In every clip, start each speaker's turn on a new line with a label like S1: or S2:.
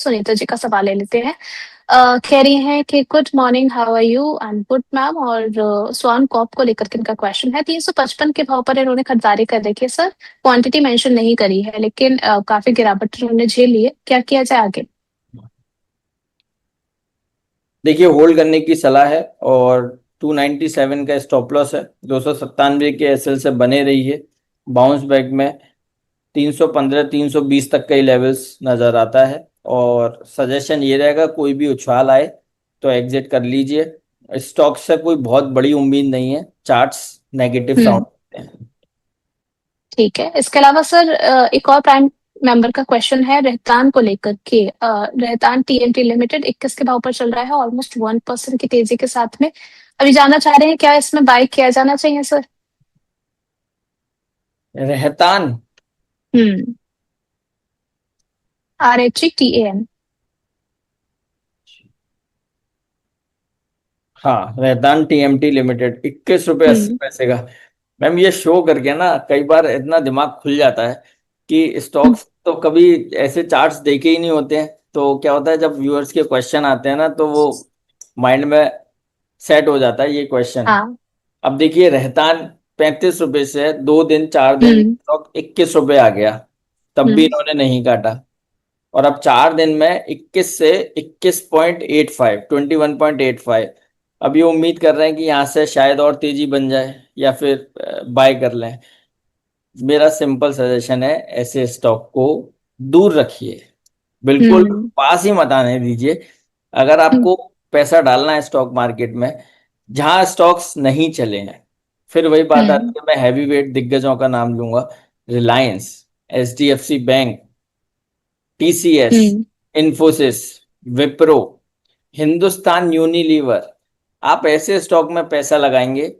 S1: सुनीता जी का सवाल ले लेते हैं। कह रही हैं कि good morning, how are you? And good ma'am. और स्वान कॉप को लेकर के इनका क्वेश्चन है। 355 के भाव पर इन्होंने खरीदारी कर रखी है सर। क्वांटिटी मेंशन नहीं करी है, लेकिन काफी गिरावट इन्होंने झेल ली है। क्या किया जाए आगे?
S2: देखिए, होल्ड करने की सलाह है और 297 का स्टॉप लॉस है। 297 के एसएल से बने रही है। बाउंस बैक में 315 320 तक कई लेवल्स नजर आता है और सजेशन ये रहेगा, कोई भी उछाल आए तो एग्जिट कर लीजिए। स्टॉक से कोई बहुत बड़ी उम्मीद नहीं है, चार्ट्स नेगेटिव साउंड
S1: हम्म।
S2: करते हैं।
S1: ठीक है। इसके अलावा सर एक और प्राइम मेंबर का क्वेश्चन है रहतान को लेकर के। रहतान टीएनटी लिमिटेड 21 के भाव पर चल रहा है, ऑलमोस्ट 1% की तेजी के साथ में। अभी जानना चाह रहे हैं क्या इसमें बाय किया जाना चाहिए सर?
S2: रहतान।
S1: हम्म। RHETAN।
S2: हाँ, रहतान टीएमटी लिमिटेड 21 रुपये 80
S1: हम्म।
S2: पैसे का। मैम, ये शो करके ना कई बार इतना दिमाग खुल जाता है कि स्टॉक्स तो कभी ऐसे चार्ट्स देखे ही नहीं होते हैं। तो क्या होता है, जब व्यूअर्स के क्वेश्चन आते हैं ना तो वो माइंड में सेट हो जाता है ये क्वेश्चन।
S1: हाँ।
S2: अब देखिए, रहतान 35 रुपये से 2 दिन 4 दिन
S1: हम्म।
S2: स्टॉक 21 रुपये आ गया, तब भी
S1: हम्म।
S2: इन्होंने नहीं काटा। और अब 4 दिन में 21 से 21.85, 21.85। अब ये उम्मीद कर रहे हैं कि यहाँ से शायद और तेजी बन जाए या फिर बाय कर लें। मेरा सिंपल सजेशन है, ऐसे स्टॉक को दूर रखिए, बिल्कुल
S1: हम्म।
S2: पास ही मत आने दीजिए। अगर
S1: हम्म।
S2: आपको पैसा डालना है स्टॉक मार्केट में जहां स्टॉक्स नहीं चले हैं, फिर वही बात
S1: हम्म।
S2: आती है, मैं हैवी वेट दिग्गजों का नाम लूंगा। रिलायंस, एचडीएफसी बैंक, टीसीएस,
S1: हम्म।
S2: इन्फोसिस, विप्रो, हिंदुस्तान यूनिलीवर। आप ऐसे स्टॉक में पैसा लगाएंगे,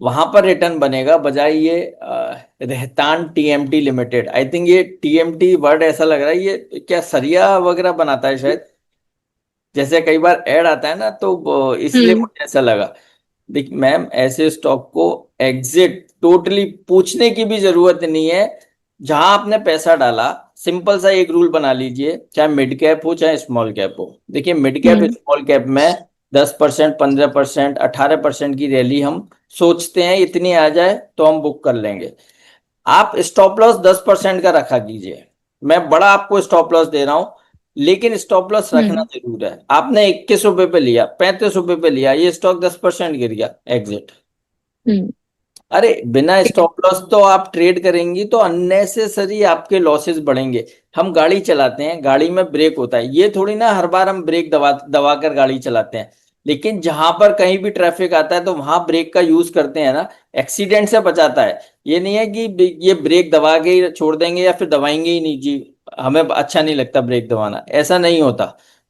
S2: वहां पर रिटर्न बनेगा, बजाय ये रहतान टीएमटी लिमिटेड। आई थिंक ये टीएमटी वर्ड ऐसा लग रहा है, ये क्या सरिया वगैरह बनाता है शायद, जैसे कई बार ऐड आता है ना, तो इसलिए
S1: हम्म।
S2: मुझे ऐसा लगा। देख मैम, ऐसे स्टॉक को एग्जिट टोटली पूछने की भी जरूरत नहीं है। जहां आपने पैसा डाला, सिंपल सा एक रूल बना लीजिए, चाहे मिड कैप हो चाहे स्मॉल कैप हो। देखिए, मिड कैप
S1: हम्म।
S2: स्मॉल कैप में 10%, 15%, 18% की रैली हम सोचते हैं इतनी आ जाए तो हम बुक कर लेंगे। आप स्टॉप लॉस 10% का रखा कीजिए। मैं बड़ा आपको स्टॉप लॉस दे रहा हूं, लेकिन स्टॉप लॉस रखना
S1: हम्म।
S2: जरूर है। आपने 21 रुपए पे लिया, 35 रुपए पे लिया, ये स्टॉक 10% गिर गया, एग्जिट।
S1: हम्म।
S2: अरे, बिना
S1: ठीक है।
S2: स्टॉप लॉस तो आप ट्रेड करेंगी तो अननेसेसरी आपके लॉसेस बढ़ेंगे। हम गाड़ी चलाते हैं, गाड़ी में ब्रेक होता है, ये थोड़ी ना हर बार हम ब्रेक दबा दबा कर गाड़ी चलाते हैं। लेकिन जहां पर कहीं भी ट्रैफिक आता है तो वहां ब्रेक का यूज करते हैं ना, एक्सीडेंट से बचाता है। ये नहीं है कि ये ब्रेक दबा के ही छोड़ देंगे या फिर दबाएंगे ही नहीं जी, हमें अच्छा नहीं लगता ब्रेक दबाना, ऐसा नहीं होता।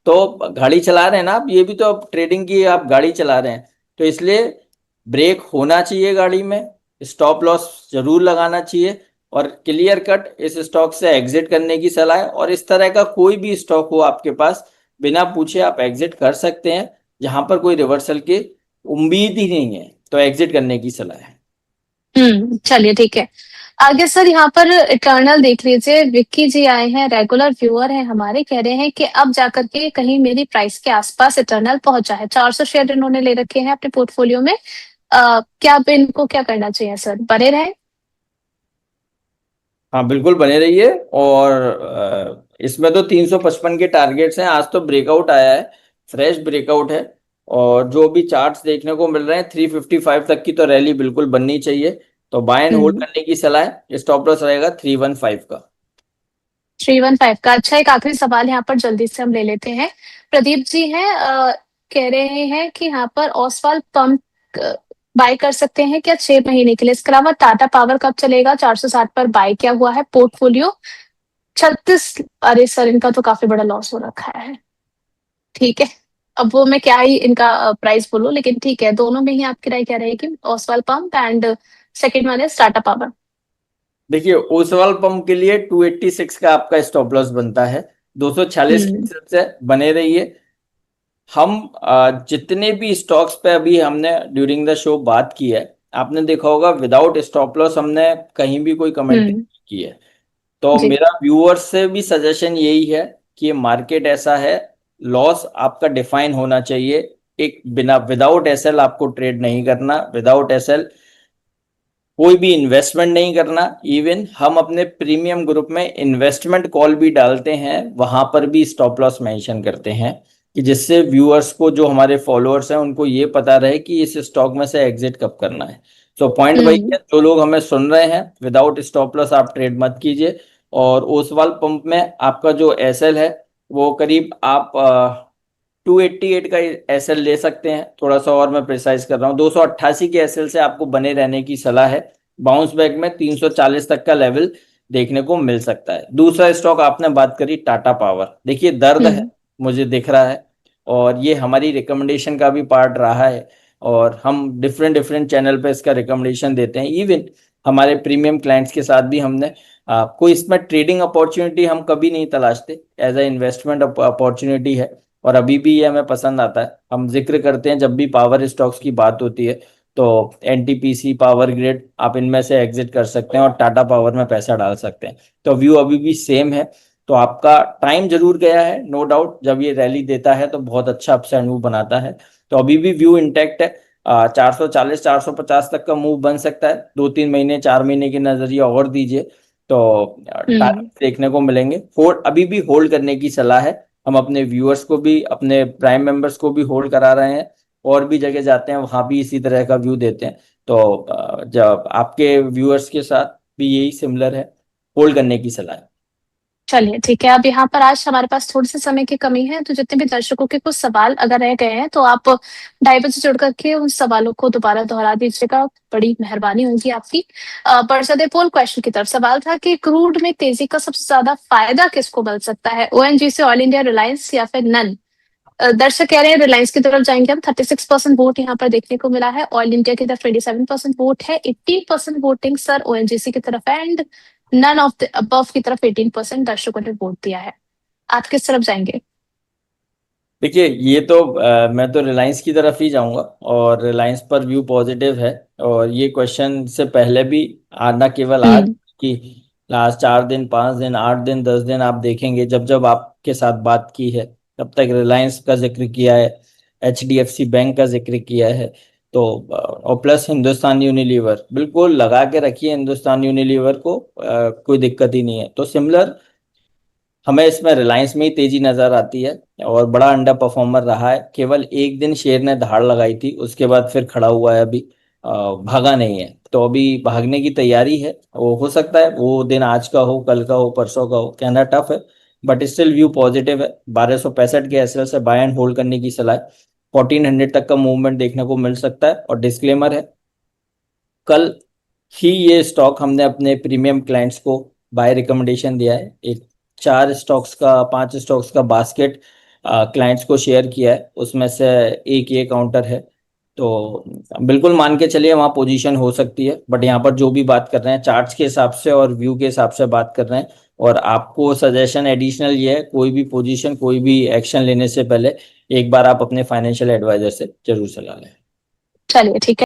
S2: तो गाड़ी चला रहे हैं ना आप, ये भी तो ट्रेडिंग की आप गाड़ी चला रहे हैं, तो इसलिए ब्रेक होना चाहिए गाड़ी में, स्टॉप लॉस जरूर लगाना चाहिए। और क्लियर कट इस स्टॉक से एग्जिट करने की सलाह है। और इस तरह का कोई भी स्टॉक हो आपके पास, बिना पूछे आप एग्जिट कर सकते हैं। जहां पर कोई रिवर्सल की उम्मीद ही नहीं है तो एग्जिट करने की सलाह है।
S1: चलिए ठीक है। आगे सर यहाँ पर इटर्नल देख लीजिए। विक्की जी आए हैं, रेगुलर व्यूअर हैं हमारे। कह रहे हैं कि अब जाकर के कहीं मेरी प्राइस के आसपास इटर्नल पहुंच जाए। 400 शेयर इन्होंने ले रखे हैं अपने पोर्टफोलियो में। क्या अब इनको क्या करना चाहिए सर? बने रहे?
S2: हाँ, बिल्कुल बने रहिए। और इसमें तो 355 के टारगेट्स हैं। आज तो ब्रेकआउट आया है, फ्रेश ब्रेकआउट है। और जो भी चार्ट्स देखने को मिल रहे हैं, 355 तक की तो रैली बिल्कुल बननी चाहिए। तो बाय एंड होल्ड
S1: हम्म।
S2: करने की सलाह है। स्टॉप लॉस रहेगा 315 का।
S1: 315 का। अच्छा, एक आखिरी सवाल यहाँ पर जल्दी से हम ले लेते हैं। प्रदीप जी हैं, कह रहे हैं कि यहाँ पर ओसवाल पंप बाय कर सकते हैं क्या 6 महीने के लिए? इसके अलावा टाटा पावर कब चलेगा? 460 पर बाय किया हुआ है पोर्टफोलियो। 36। अरे सर, इनका तो काफी बड़ा लॉस हो रखा है। ठीक है। अब वो मैं क्या ही इनका प्राइस बोलूं, लेकिन ठीक है, दोनों में ही आपकी राय क्या रहेगी? Oswal pump and second one is Tata power.
S2: देखिए, ओसवाल पंप के लिए 286 का आपका स्टॉप लॉस बनता है। 246
S1: हम्म।
S2: से बने रहिए। हम जितने भी स्टॉक्स पे अभी हमने ड्यूरिंग द शो बात की है, आपने देखा होगा विदाउट स्टॉप लॉस हमने कहीं भी कोई कमेंट्री
S1: हम्म।
S2: नहीं की है। तो
S1: जी।
S2: मेरा व्यूअर्स से भी सजेशन यही है कि मार्केट ऐसा है, लॉस आपका डिफाइन होना चाहिए। एक बिना विदाउट एसएल आपको ट्रेड नहीं करना, विदाउट एसएल कोई भी इन्वेस्टमेंट नहीं करना। इवन हम अपने प्रीमियम ग्रुप में इन्वेस्टमेंट कॉल भी डालते हैं, वहां पर भी स्टॉप लॉस मेंशन करते हैं कि जिससे व्यूअर्स को, जो हमारे फॉलोअर्स हैं, उनको ये पता रहे कि इस स्टॉक में से एग्जिट कब करना है। सो पॉइंट वही
S1: हम्म।
S2: है, जो लोग हमें सुन रहे हैं, विदाउट स्टॉप लॉस आप ट्रेड मत कीजिए। और ओसवाल पंप में आपका जो एसएल है वो करीब आप 288 का एसएल ले सकते हैं। थोड़ा सा और मैं प्रिसाइज कर रहा हूँ, 288 के एसएल से आपको बने रहने की सलाह है। बाउंस बैक में 340 तक का लेवल देखने को मिल सकता है। दूसरा स्टॉक आपने बात करी टाटा पावर, देखिए दर्द है,
S1: हम्म।
S2: मुझे दिख रहा है, और ये हमारी रिकमेंडेशन का भी पार्ट रहा है, और हम डिफरेंट डिफरेंट चैनल पे इसका रिकमेंडेशन देते हैं। इवन हमारे प्रीमियम क्लाइंट्स के साथ भी हमने कोई इसमें ट्रेडिंग अपॉर्चुनिटी हम कभी नहीं तलाशते, एज ए इन्वेस्टमेंट अपॉर्चुनिटी है, और अभी भी ये हमें पसंद आता है। हम जिक्र करते हैं जब भी पावर स्टॉक्स की बात होती है, तो एनटीपीसी, पावर ग्रिड, आप इनमें से एग्जिट कर सकते हैं और टाटा पावर में पैसा डाल सकते हैं। तो व्यू अभी भी सेम है। तो आपका टाइम जरूर गया है, नो डाउट, जब ये रैली देता है तो बहुत अच्छा अपसाइड मूव बनाता है। तो अभी भी व्यू इंटैक्ट है। 440 450 तक का मूव बन सकता है। 2-3 महीने 4 महीने की नजरिया और दीजिए तो
S1: हम्म।
S2: टारगेट देखने को मिलेंगे। होल्ड, अभी भी होल्ड करने की सलाह है। हम अपने व्यूअर्स को भी, अपने प्राइम मेंबर्स को भी होल्ड करा रहे हैं, और भी जगह जाते हैं वहां भी इसी तरह का व्यू देते हैं। तो जब आपके व्यूअर्स के साथ भी यही सिमिलर है, होल्ड करने की सलाह है।
S1: चलिए ठीक है, अब यहाँ पर आज हमारे पास थोड़ी सी समय की कमी है, तो जितने भी दर्शकों के कुछ सवाल अगर रह गए हैं तो आप 2:30 जुड़ करके उन सवालों को दोबारा दोहरा दीजिएगा, बड़ी मेहरबानी होगी आपकी। बढ़ चलते पोल क्वेश्चन की तरफ। सवाल था कि क्रूड में तेजी का सबसे ज्यादा फायदा किसको मिल सकता है, ओएनजीसी, ऑयल इंडिया, रिलायंस या फिर नन। दर्शक कह रहे हैं रिलायंस की तरफ जाएंगे हम, 36% वोट यहाँ पर देखने को मिला है। ऑयल इंडिया की तरफ 27% वोट है, 18% वोटिंग सर ओएनजीसी की तरफ है, and none of the above की तरफ 18% दर्शकों ने वोट दिया है। आप किस तरफ जाएंगे?
S2: देखिए ये तो मैं तो रिलायंस की तरफ ही जाऊंगा, और रिलायंस पर व्यू पॉजिटिव है। और ये क्वेश्चन से पहले भी, ना केवल आज
S1: हम्म।
S2: की, लास्ट 4 दिन, 5 दिन, 8 दिन, 10 दिन आप देखेंगे, जब जब आपके साथ बात की है तब तक रिलायंस का जिक्र किया है, एचडीएफसी बैंक का जिक्र किया है। तो और प्लस हिंदुस्तान यूनिलीवर, बिल्कुल लगा के रखिए हिंदुस्तान यूनिलीवर को, कोई दिक्कत ही नहीं है। तो सिमिलर हमें इसमें रिलायंस में ही तेजी नजर आती है, और बड़ा अंडर परफॉर्मर रहा है। केवल एक दिन शेयर ने धाड़ लगाई थी, उसके बाद फिर खड़ा हुआ है अभी, भागा नहीं है। तो अभी भागने की तैयारी है। वो हो सकता है वो दिन आज का हो, कल का हो, परसों का हो, कहना टफ है, बट स्टिल व्यू पॉजिटिव है। 1265 के एसएल से बाय एंड होल्ड करने की सलाह है। 1400 तक का मूवमेंट देखने को मिल सकता है। और डिस्क्लेमर है, कल ही ये स्टॉक हमने अपने प्रीमियम क्लाइंट्स को बाय रिकमेंडेशन दिया है। एक 4 स्टॉक्स का, 5 स्टॉक्स का बास्केट क्लाइंट्स को शेयर किया है, उसमें से एक ये काउंटर है। तो बिल्कुल मान के चलिए वहाँ पोजीशन हो सकती है, बट यहाँ पर जो भी बात कर रहे हैं चार्ट्स के हिसाब से और व्यू के हिसाब से बात कर रहे हैं। और आपको सजेशन एडिशनल ये है, कोई भी पोजीशन, कोई भी एक्शन लेने से पहले एक बार आप अपने फाइनेंशियल एडवाइजर से जरूर सलाह लें।
S1: चलिए ठीक है।